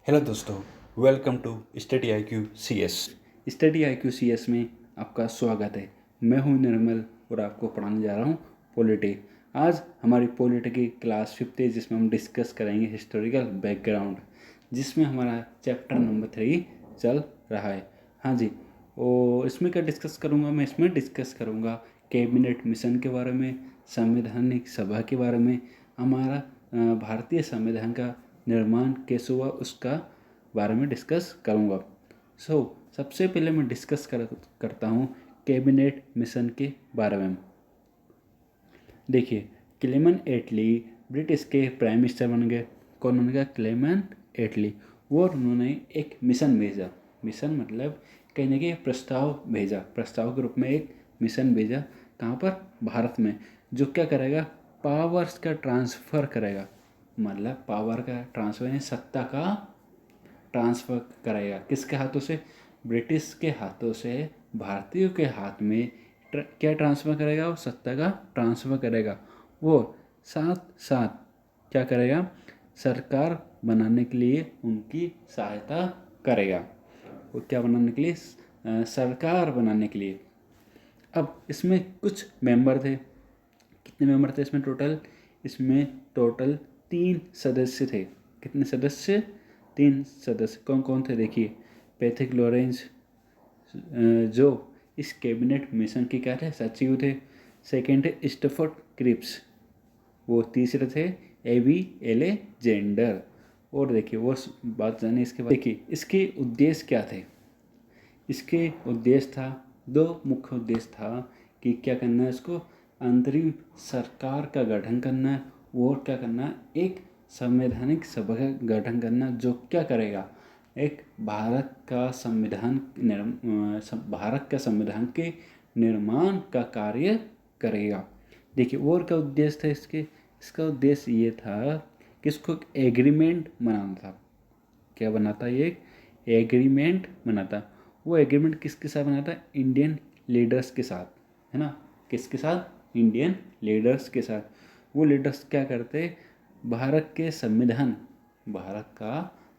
Hello दोस्तों, welcome to study I Q C S. Study I Q C S में आपका स्वागत है। मैं हूं निर्मल और आपको पढ़ाने जा रहा हूं पॉलिटी। आज हमारी पॉलिटी की क्लास 5th है, जिसमें हम डिस्कस करेंगे हिस्टोरिकल बैकग्राउंड, जिसमें हमारा चैप्टर नंबर 3 चल रहा है। हाँ जी, और इसमें क्या डिस्कस करूँगा मैं? इसमें डिस्कस करूँगा कैबिनेट मिशन के बारे में, संवैधानिक सभा के बारे में, हमारा भारतीय संविधान का निर्माण कैसे हुआ उसका बारे में डिस्कस करूँगा। सबसे पहले मैं डिस्कस करता हूँ कैबिनेट मिशन के बारे में। देखिए, क्लेमेंट एटली ब्रिटिश के प्राइम मिनिस्टर बन गए। कौन बन गया? क्लेमेंट एटली। और उन्होंने एक मिशन भेजा। मिशन मतलब कहीं ना कहीं प्रस्ताव भेजा, प्रस्ताव के रूप में एक मिशन भेजा। कहाँ पर? भारत में। जो क्या करेगा? पावर्स का ट्रांसफ़र करेगा। मतलब पावर का ट्रांसफ़र यानी सत्ता का ट्रांसफ़र करेगा। किसके हाथों से? ब्रिटिश के हाथों से भारतीयों के हाथ में क्या ट्रांसफ़र करेगा? वो सत्ता का ट्रांसफ़र करेगा। वो साथ साथ क्या करेगा? सरकार बनाने के लिए उनकी सहायता करेगा। वो क्या बनाने के लिए? सरकार बनाने के लिए। अब इसमें कुछ मेंबर थे। कितने मेंबर थे इसमें टोटल? इसमें टोटल 3 सदस्य थे। कितने सदस्य? 3 सदस्य। कौन कौन थे? देखिए, पैथिक लॉरेंस जो इस कैबिनेट मिशन के क्या थे? सचिव थे। सेकेंड है स्टफर्ड क्रिप्स, वो तीसरे थे एवी एलेजेंडर। और देखिए वो बात जाने इसके बाद। देखिए इसके उद्देश्य क्या थे? इसके उद्देश्य था, 2 मुख्य उद्देश्य था कि क्या करना है इसको? अंतरिम सरकार का गठन करना है और क्या करना है? एक संवैधानिक सभा का गठन करना, जो क्या करेगा? एक भारत का संविधान के निर्माण का कार्य करेगा। देखिए और क्या उद्देश्य था इसके? इसका उद्देश्य ये था कि इसको एक एग्रीमेंट बनाना था। क्या बनाता? ये एक एग्रीमेंट बनाता। वो एग्रीमेंट किसके साथ बनाता? इंडियन लीडर्स के साथ, है ना? किसके साथ? इंडियन लीडर्स के साथ। वो लीडर्स क्या करते? भारत का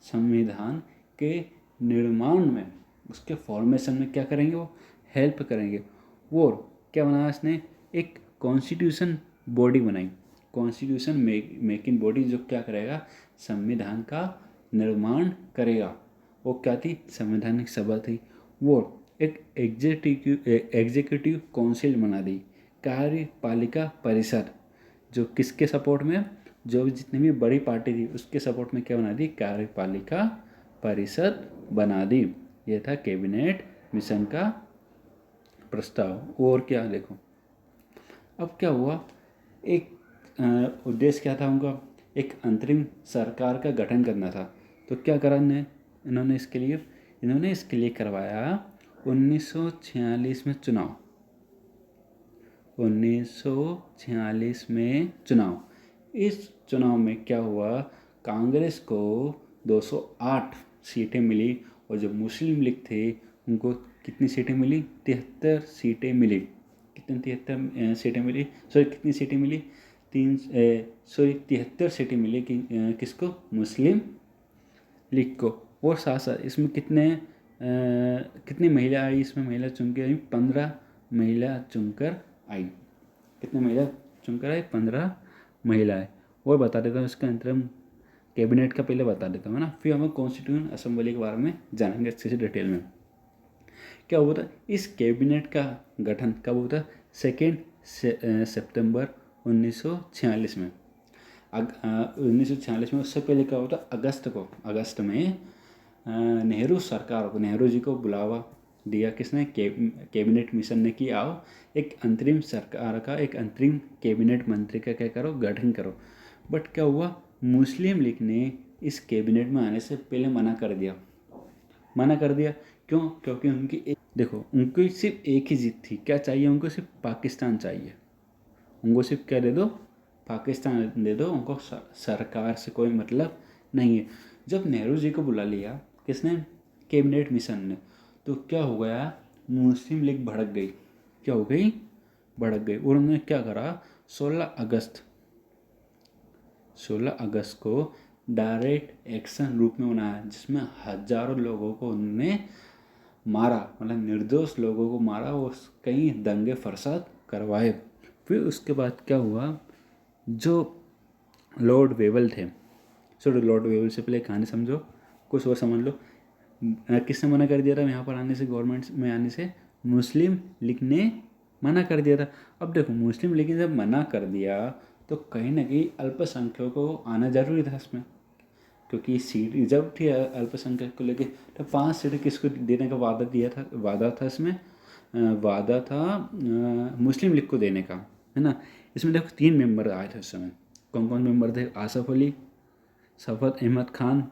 संविधान के निर्माण में, उसके फॉर्मेशन में क्या करेंगे? वो हेल्प करेंगे। वो क्या बनाया इसने? एक कॉन्स्टिट्यूशन बॉडी बनाई। कॉन्स्टिट्यूशन मेकिंग बॉडी, जो क्या करेगा? संविधान का निर्माण करेगा। वो क्या थी? संवैधानिक सभा थी। वो एक एग्जीक्यूटिव काउंसिल बना दी, कार्यपालिका परिषद, जो किसके सपोर्ट में? जो भी जितनी भी बड़ी पार्टी थी उसके सपोर्ट में क्या बना दी? कार्यपालिका परिषद बना दी। यह था कैबिनेट मिशन का प्रस्ताव। और क्या देखो, अब क्या हुआ? एक उद्देश्य क्या था उनका? एक अंतरिम सरकार का गठन करना था। तो क्या करा इन्होंने इसके लिए करवाया 1946 में चुनाव। 1946 में चुनाव। इस चुनाव में क्या हुआ? कांग्रेस को 208 सीटें मिली और जो मुस्लिम लीग थे उनको कितनी सीटें मिली? 73 सीटें मिली। कितनी? 73 सीटें मिली। सॉरी, कितनी सीटें मिली? 73 सीटें मिली किसको? मुस्लिम लीग को। और साथ साथ इसमें कितनी महिला आई? इसमें महिला चुनकर आई 15 महिला चुनकर आई। कितने महिला चुनकर आई? 15 महिलाएं। और बता देता हूँ इसका अंतरिम कैबिनेट का पहले बता देता हूँ ना, फिर हम कॉन्स्टिट्यूशन असेंबली के बारे में जानेंगे अच्छे से डिटेल में। क्या हुआ था? इस कैबिनेट का गठन कब हुआ था? 2 सितंबर 1946 में। 1946 में। उससे पहले क्या होता? अगस्त में नेहरू सरकार को, नेहरू जी को बुलावा दिया। किसने? कैबिनेट मिशन ने कि आओ एक अंतरिम सरकार का, एक अंतरिम कैबिनेट मंत्री का क्या करो? गठन करो। बट क्या हुआ? मुस्लिम लीग ने इस कैबिनेट में आने से पहले मना कर दिया। क्यों? क्योंकि उनको सिर्फ एक ही जीत थी। क्या चाहिए उनको? सिर्फ पाकिस्तान चाहिए। उनको सिर्फ क्या दे दो? पाकिस्तान दे दो। उनको सरकार से कोई मतलब नहीं है। जब नेहरू जी को बुला लिया किसने? कैबिनेट मिशन ने, तो क्या हो गया? मुस्लिम लीग भड़क गई। क्या हो गई? भड़क गई। और उन्होंने क्या करा? 16 अगस्त को डायरेक्ट एक्शन रूप में बनाया, जिसमें हजारों लोगों को उन्होंने मारा, मतलब निर्दोष लोगों को मारा और कई दंगे फसाद करवाए। फिर उसके बाद क्या हुआ, जो लॉर्ड वेबल थे, चलो लॉर्ड वेबल से पहले कहानी समझो, कुछ और समझ लो। किसने मना कर दिया था यहाँ पर आने से, गवर्नमेंट में आने से? मुस्लिम लीग ने मना कर दिया था। अब देखो, मुस्लिम लीग ने जब मना कर दिया तो कहीं ना कहीं अल्पसंख्यकों को आना जरूरी था इसमें, क्योंकि सीट रिजर्व थी अल्पसंख्यक को लेके। तो 5 सीटें किसको देने का वादा था इसमें, वादा था मुस्लिम लीग को देने का, है ना। इसमें देखो 3 मेंबर आए थे उस समय। कौन कौन मेंबर थे? आसफ अली, शफकत अहमद खान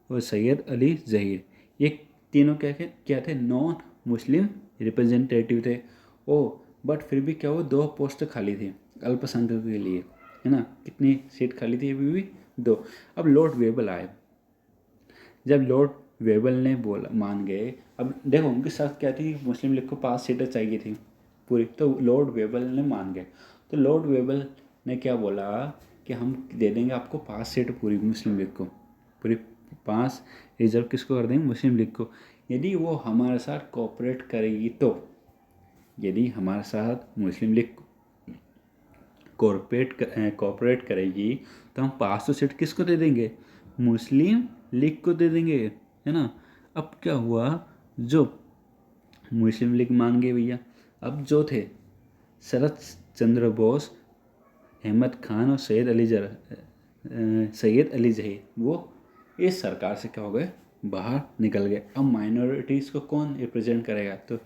और सैयद अली जहीर। ये तीनों क्या थे? नॉन मुस्लिम रिप्रेजेंटेटिव थे। ओ बट फिर भी क्या हुआ, 2 पोस्ट खाली थी अल्पसंख्यकों के लिए, है ना। कितनी सीट खाली थी अभी भी? 2। अब लॉर्ड वेबल आए। जब लॉर्ड वेबल ने बोला, मान गए। अब देखो उनकी शर्त क्या थी, मुस्लिम लीग को 5 सीटें चाहिए थी पूरी, तो लॉर्ड वेबल ने मान गए। तो लॉर्ड वेबल ने क्या बोला कि हम दे देंगे आपको 5 सीट पूरी मुस्लिम लीग को, पूरी 5 रिजर्व किसको कर देंगे? मुस्लिम लीग को, यदि वो हमारे साथ कोऑपरेट करेगी तो। यदि हमारे साथ मुस्लिम लीग कोऑपरेट करेगी तो हम 500 सीट किसको दे देंगे? मुस्लिम लीग को दे देंगे, है ना। अब क्या हुआ, जो मुस्लिम लीग मान गए भैया। अब जो थे शरद चंद्र बोस, अहमद खान और सैयद अली जहीर, वो इस सरकार से क्या हो गए? बाहर निकल गए। अब माइनॉरिटीज़ को कौन रिप्रेजेंट करेगा? तो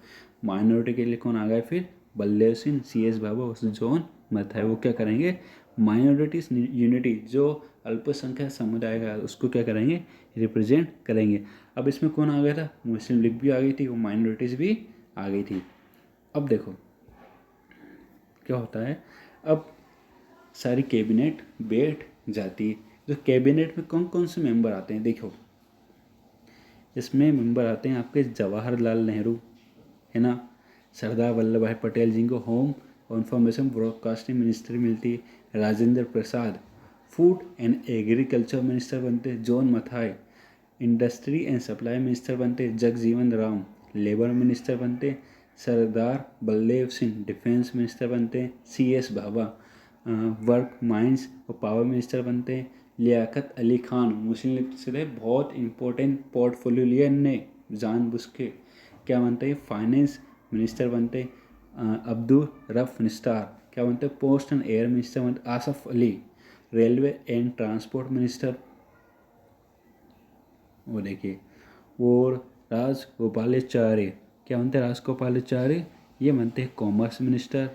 माइनॉरिटी के लिए कौन आ गए फिर? बल्देव सिंह, CS बाबा और जॉन मथाई। वो क्या करेंगे? माइनॉरिटीज यूनिटी, जो अल्पसंख्यक समुदाय का उसको क्या करेंगे? रिप्रेजेंट करेंगे। अब इसमें कौन आ गया था? मुस्लिम लीग भी आ गई थी, वो माइनॉरिटीज़ भी आ गई थी। अब देखो क्या होता है, अब सारी कैबिनेट बैठ जाती है। जो कैबिनेट में कौन कौन से मेंबर आते हैं देखो, इसमें मेंबर आते हैं आपके जवाहरलाल नेहरू, है ना। सरदार वल्लभ भाई पटेल जिनको होम और इंफॉर्मेशन ब्रॉडकास्टिंग मिनिस्ट्री मिलती है। Rajendra Prasad food and agriculture minister बनते। John Mathai industry and supply minister बनते। जगजीवन राम लेबर मिनिस्टर बनते। सरदार बलदेव सिंह डिफेंस मिनिस्टर बनते। CS बाबा वर्क माइंस और पावर मिनिस्टर बनते हैं। लियाकत अली खान मुस्लिम लीग से थे, बहुत इंपॉर्टेंट पोर्टफोलियो लिया इनने जानबूझ के, क्या बनते हैं? फाइनेंस मिनिस्टर बनते। अब्दुल रफ निस्तार क्या बनते? पोस्ट एंड एयर मिनिस्टर बनते। Asaf Ali railway and transport minister, वो देखिए। और राजगोपालाचार्य क्या बनते? राजगोपालाचार्य ये बनते हैं commerce minister.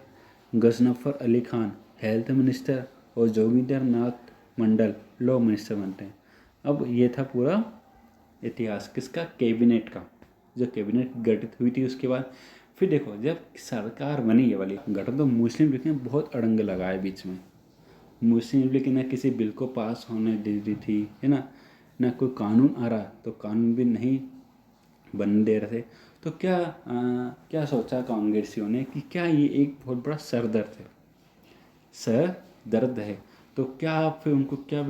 Ghazanfar Ali Khan health minister और जोगिंदर नाथ मंडल लॉ मिनिस्टर बनते हैं। अब ये था पूरा इतिहास किसका? कैबिनेट का। जो कैबिनेट गठित हुई थी उसके बाद फिर देखो, जब सरकार बनी ये वाली, गठन तो मुस्लिम लीग ने बहुत अड़ंग लगाए बीच में। मुस्लिम लीग ने किसी बिल को पास होने दे दी थी, है ना। ना कोई कानून आ रहा तो कानून भी नहीं बनने दे रहे थे। तो क्या सोचा कांग्रेसियों ने कि क्या ये एक बहुत बड़ा सर दर्द है, तो क्या फिर उनको क्या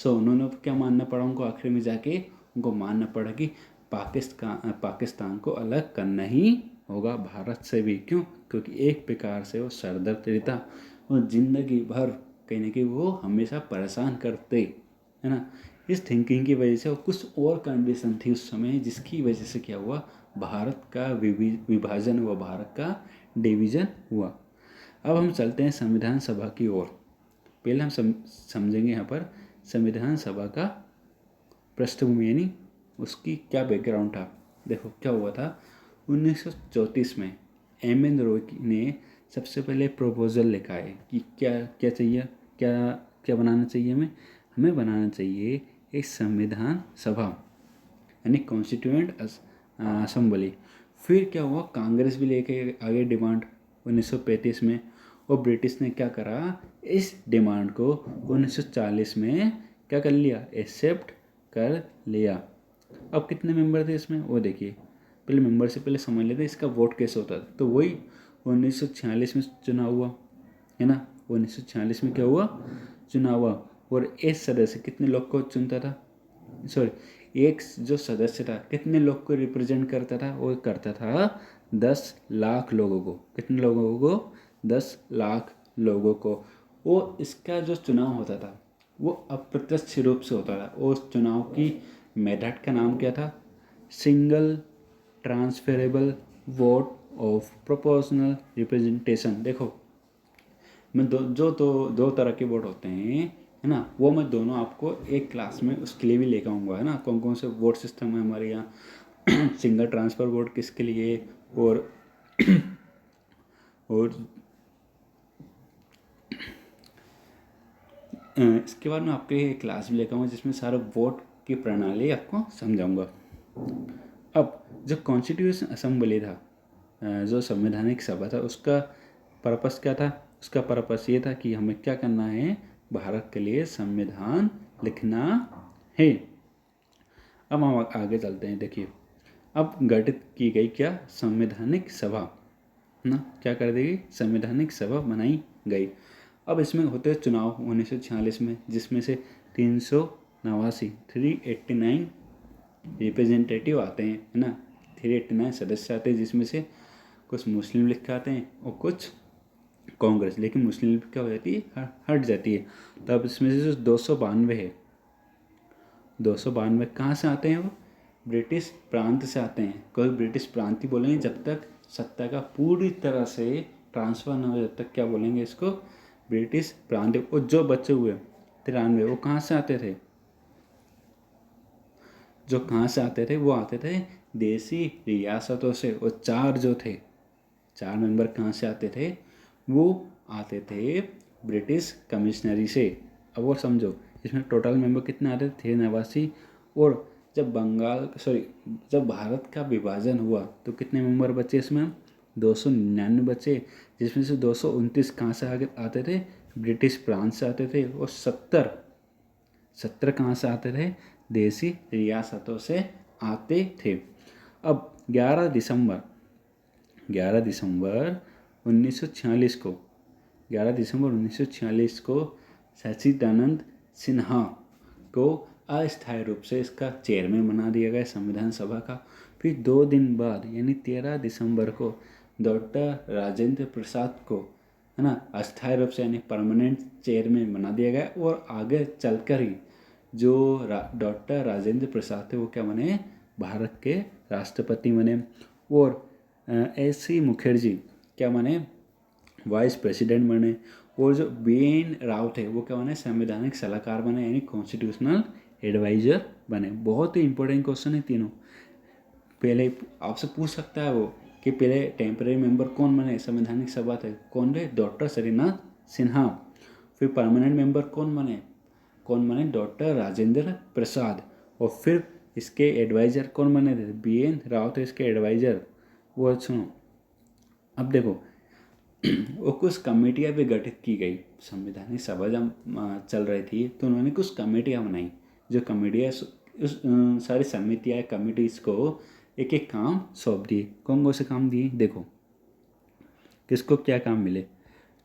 उन्होंने क्या मानना पड़ा उनको? आखिर में जाके उनको मानना पड़ा कि पाकिस्तान को अलग करना ही होगा भारत से भी। क्यों? क्योंकि एक प्रकार से वो सरदर्द रहता और ज़िंदगी भर कहीं ना कहीं वो हमेशा परेशान करते, है ना। इस थिंकिंग की वजह से और कुछ और कंडीशन थी उस समय, जिसकी वजह से क्या हुआ, भारत का विभाजन हुआ, भारत का डिवीज़न हुआ। अब हम चलते हैं संविधान सभा की ओर। पहले हम समझेंगे यहाँ पर संविधान सभा का पृष्ठभूमि, यानी उसकी क्या बैकग्राउंड था। देखो क्या हुआ था, 1934 में एम.एन. रॉय ने सबसे पहले प्रपोजल लिखा है कि क्या क्या चाहिए, क्या बनाना चाहिए हमें बनाना चाहिए एक संविधान सभा, यानी कॉन्स्टिट्यूएंट असेंबली। फिर क्या हुआ, कांग्रेस भी लेके आगे डिमांड 1935 में, और ब्रिटिश ने क्या करा, इस डिमांड को 1940 में क्या कर लिया, एक्सेप्ट कर लिया। अब कितने मेंबर थे इसमें वो देखिए, पहले मेंबर से पहले समझ लेते इसका वोट कैसे होता है। तो वही 1946 में चुनाव हुआ, है ना। 1946 में क्या हुआ, चुनाव हुआ। और एक सदस्य कितने लोग को चुनता था, सॉरी एक जो सदस्य था कितने लोग को रिप्रेजेंट करता था, वो करता था 10 लाख लोगों को। कितने लोगों को? 10 लाख लोगों को। वो इसका जो चुनाव होता था वो अप्रत्यक्ष रूप से होता था। उस चुनाव की मेथड का नाम क्या था? Single transferable vote of proportional representation. देखो मैं दो तरह के वोट होते हैं, है ना, वो मैं दोनों आपको एक क्लास में उसके लिए भी लेकर आऊँगा, है ना, कौन कौन से वोट सिस्टम है हमारे यहाँ सिंगल ट्रांसफ़र वोट किसके लिए, और और इसके बाद मैं आपके लिए एक क्लास भी लेकर आऊँगा जिसमें सारा वोट की प्रणाली आपको समझाऊँगा। अब जो कॉन्स्टिट्यूशन असेंबली था, जो संवैधानिक सभा था, उसका पर्पस क्या था? उसका पर्पस ये था कि हमें क्या करना है, भारत के लिए संविधान लिखना है। अब हम आगे चलते हैं। देखिए अब गठित की गई क्या? संवैधानिक सभा ना, क्या कर देगी? संवैधानिक सभा बनाई गई। अब इसमें होते हैं चुनाव 1946 में, जिसमें से 389 रिप्रेजेंटेटिव आते हैं, है ना, 389 सदस्य आते हैं, जिसमें से कुछ मुस्लिम लीग के आते हैं और कुछ कांग्रेस। लेकिन मुस्लिम लीग क्या हो जाती है? हट जाती है। तो अब इसमें से जो 292 है, 292 कहाँ से आते हैं? वो ब्रिटिश प्रांत से आते हैं। कोई ब्रिटिश प्रांत ही बोलेंगे जब तक सत्ता का पूरी तरह से ट्रांसफ़र न हो, जब तक क्या बोलेंगे इसको? ब्रिटिश प्रांत। और जो बचे हुए 93 वो कहाँ से आते थे? जो कहाँ से आते थे? वो आते थे देसी रियासतों से। और 4 जो थे, 4 मेंबर कहाँ से आते थे? वो आते थे ब्रिटिश कमिश्नरी से। अब वो समझो इसमें टोटल मेंबर कितने आते थे? 89। और जब भारत का विभाजन हुआ तो कितने मेंबर बचे इसमें? 299 बचे, जिसमें से 229 कहाँ से आगे आते थे? ब्रिटिश प्रांत से आते थे। और 70 कहाँ से आते थे? देसी रियासतों से आते थे। अब 11 दिसंबर 1946 को 11 दिसंबर 1946 को सच्चिदानंद सिन्हा को अस्थायी रूप से इसका चेयरमैन बना दिया गया संविधान सभा का। फिर 2 दिन बाद यानी 13 दिसंबर को डॉक्टर राजेंद्र प्रसाद को, है ना, अस्थायी रूप से यानी परमानेंट चेयरमैन बना दिया गया। और आगे चलकर ही जो डॉक्टर राजेंद्र प्रसाद थे वो क्या बने? भारत के राष्ट्रपति बने। और एस.सी. मुखर्जी क्या बने? वाइस प्रेसिडेंट बने। और जो बी.एन. राव थे वो क्या बने? संवैधानिक सलाहकार बने, यानी कॉन्स्टिट्यूशनल एडवाइजर बने। बहुत ही इंपॉर्टेंट क्वेश्चन है तीनों। पहले आपसे पूछ सकता है वो कि पहले टेम्पररी मेंबर कौन बने संवैधानिक सभा थे? कौन थे? डॉक्टर श्रीनाथ सिन्हा। फिर परमानेंट मेंबर कौन बने? डॉक्टर राजेंद्र प्रसाद। और फिर इसके एडवाइज़र कौन बने थे? बी.एन. राव थे इसके एडवाइज़र। वो सुनो, अब देखो वो कुछ कमेटियाँ भी गठित की गई। संवैधानिक सभा जब चल रही थी तो उन्होंने कुछ कमेटियाँ बनाई। जो कमेटियाँ उस सारी समितियाँ कमेटीज़ को एक एक काम सौंप दिए। कौन कौन से काम दिए? देखो किसको क्या काम मिले।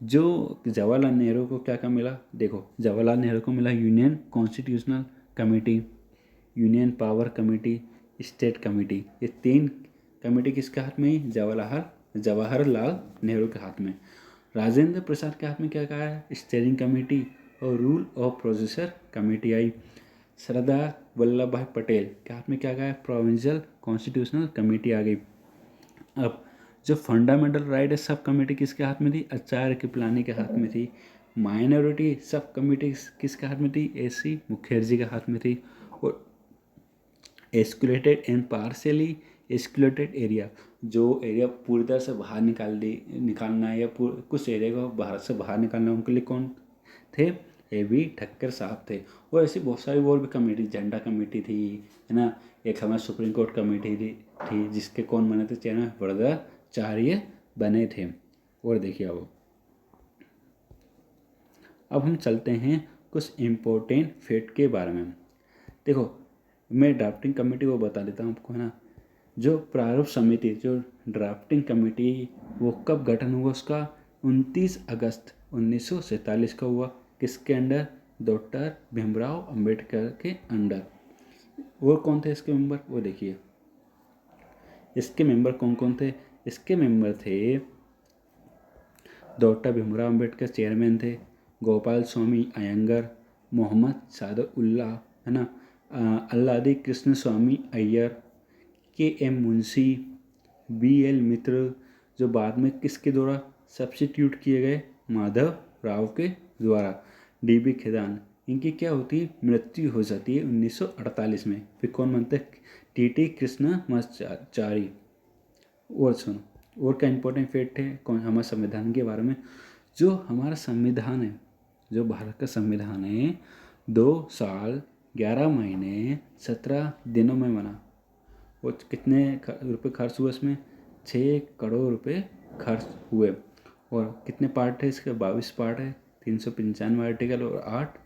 जो जवाहरलाल नेहरू को क्या काम मिला? देखो जवाहरलाल नेहरू को मिला union constitutional committee, union power committee, state committee. ये 3 कमेटी किसके हाथ में? जवाहरलाल नेहरू के हाथ में। राजेंद्र प्रसाद के हाथ में क्या कहा है? स्टीयरिंग कमेटी और रूल ऑफ प्रोसीजर कमेटी आई। सरदार वल्लभ भाई पटेल के हाथ में क्या कहा है? प्रोविंशियल कॉन्स्टिट्यूशनल कमेटी आ गई। अब जो फंडामेंटल राइट है सब कमेटी किसके हाथ में थी? आचार्य कृपलानी के हाथ में थी। माइनॉरिटी सब कमेटी किसके हाथ में थी? एस.सी. मुखर्जी के हाथ में थी। और excluded and partially excluded area, जो एरिया पूरी तरह से बाहर निकालना है या कुछ एरिया को भारत से बाहर निकालना है, उनके लिए कौन थे? A.V. ठक्कर साहब थे। और ऐसी बहुत सारी और भी कमेटी, झंडा कमेटी थी, है ना, एक हमारे सुप्रीम कोर्ट कमेटी थी जिसके कौन बने थे? चेयरमैन वरदाचार्य बने थे। और देखिए अब हम चलते हैं कुछ इम्पोर्टेंट फैक्ट के बारे में। देखो मैं ड्राफ्टिंग कमेटी को बता देता हूँ आपको, है ना। जो प्रारूप समिति, जो ड्राफ्टिंग कमेटी, वो कब गठन हुआ उसका? 29 अगस्त 1947 का हुआ। किसके अंडर? डॉक्टर भीमराव अंबेडकर के अंडर। और कौन थे इसके मेंबर, वो देखिए। इसके मेंबर कौन कौन थे? इसके मेंबर थे डॉक्टर भीमराव अंबेडकर चेयरमैन थे, गोपाल स्वामी अयंगर, मोहम्मद सादुल्लाह, है ना, अल्लादी कृष्ण स्वामी अय्यर, के एम मुंशी, बी एल मित्र, जो बाद में किसके द्वारा सब्स्टिट्यूट किए गए? माधव राव के द्वारा। डी बी खेदान, इनकी क्या होती है? मृत्यु हो जाती है 1948 में। फिर कौन बनते? T T Krishnamachari. और सुनो, और क्या इंपॉर्टेंट फैक्ट है कौन हमारे संविधान के बारे में? जो हमारा संविधान है, जो भारत का संविधान है, 2 साल 11 महीने 17 दिनों में बना। और कितने रुपए खर्च हुए इसमें? 6 करोड़ रुपए खर्च हुए। और कितने पार्ट है इसके? 22 पार्ट है, 395 आर्टिकल और 8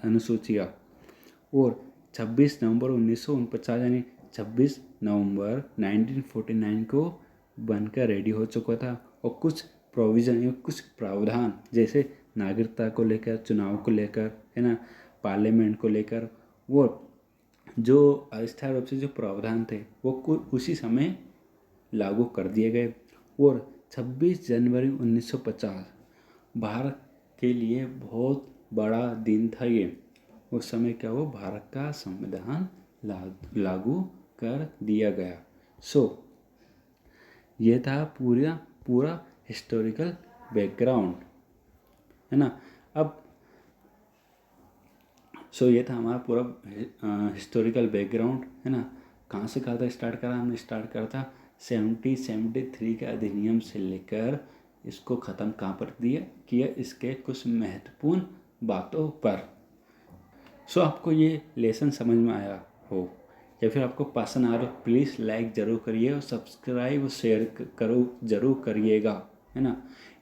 अनुसूचियाँ। और 26 नवंबर 1949 यानी 26 नवंबर 1949 को बनकर रेडी हो चुका था। और कुछ प्रोविज़न या कुछ प्रावधान, जैसे नागरिकता को लेकर, चुनाव को लेकर, है ना, पार्लियामेंट को लेकर, वो जो अस्थायी रूप से जो प्रावधान थे वो उसी समय लागू कर दिए गए। और 26 जनवरी 1950 भारत के लिए बहुत बड़ा दिन था ये। उस समय क्या हुआ? भारत का संविधान लागू कर दिया गया। ये था पूरा हिस्टोरिकल बैकग्राउंड, है ना। अब ये था हमारा पूरा हिस्टोरिकल बैकग्राउंड, है ना। कहाँ से कहा था स्टार्ट करा हमने? स्टार्ट करा था 1773 के अधिनियम से लेकर इसको ख़त्म कहाँ पर किया इसके कुछ महत्वपूर्ण बातों पर। आपको ये लेसन समझ में आया हो या फिर आपको पसंद आ रहा हो, प्लीज़ लाइक ज़रूर करिए और सब्सक्राइब और शेयर करो ज़रूर करिएगा, है ना।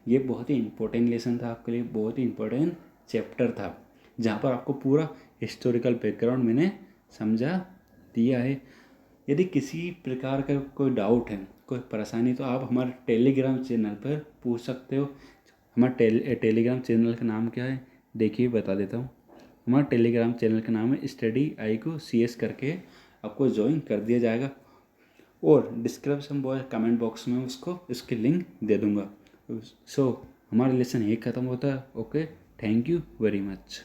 ये बहुत ही इम्पोर्टेंट लेसन था आपके लिए, बहुत ही इम्पोर्टेंट चैप्टर था, जहाँ पर आपको पूरा हिस्टोरिकल बैकग्राउंड मैंने समझा दिया है। यदि किसी प्रकार का कोई डाउट है, कोई परेशानी, तो आप हमारे टेलीग्राम चैनल पर पूछ सकते हो। हमारे टेलीग्राम चैनल का नाम क्या है? देखिए बता देता हूँ। हमारा टेलीग्राम चैनल का नाम है स्टडी IQ CS करके, आपको ज्वाइन कर दिया जाएगा। और डिस्क्रिप्शन बॉक्स, कमेंट बॉक्स में उसको इसकी लिंक दे दूँगा। हमारा लेसन यही ख़त्म होता है। Okay, thank you very much.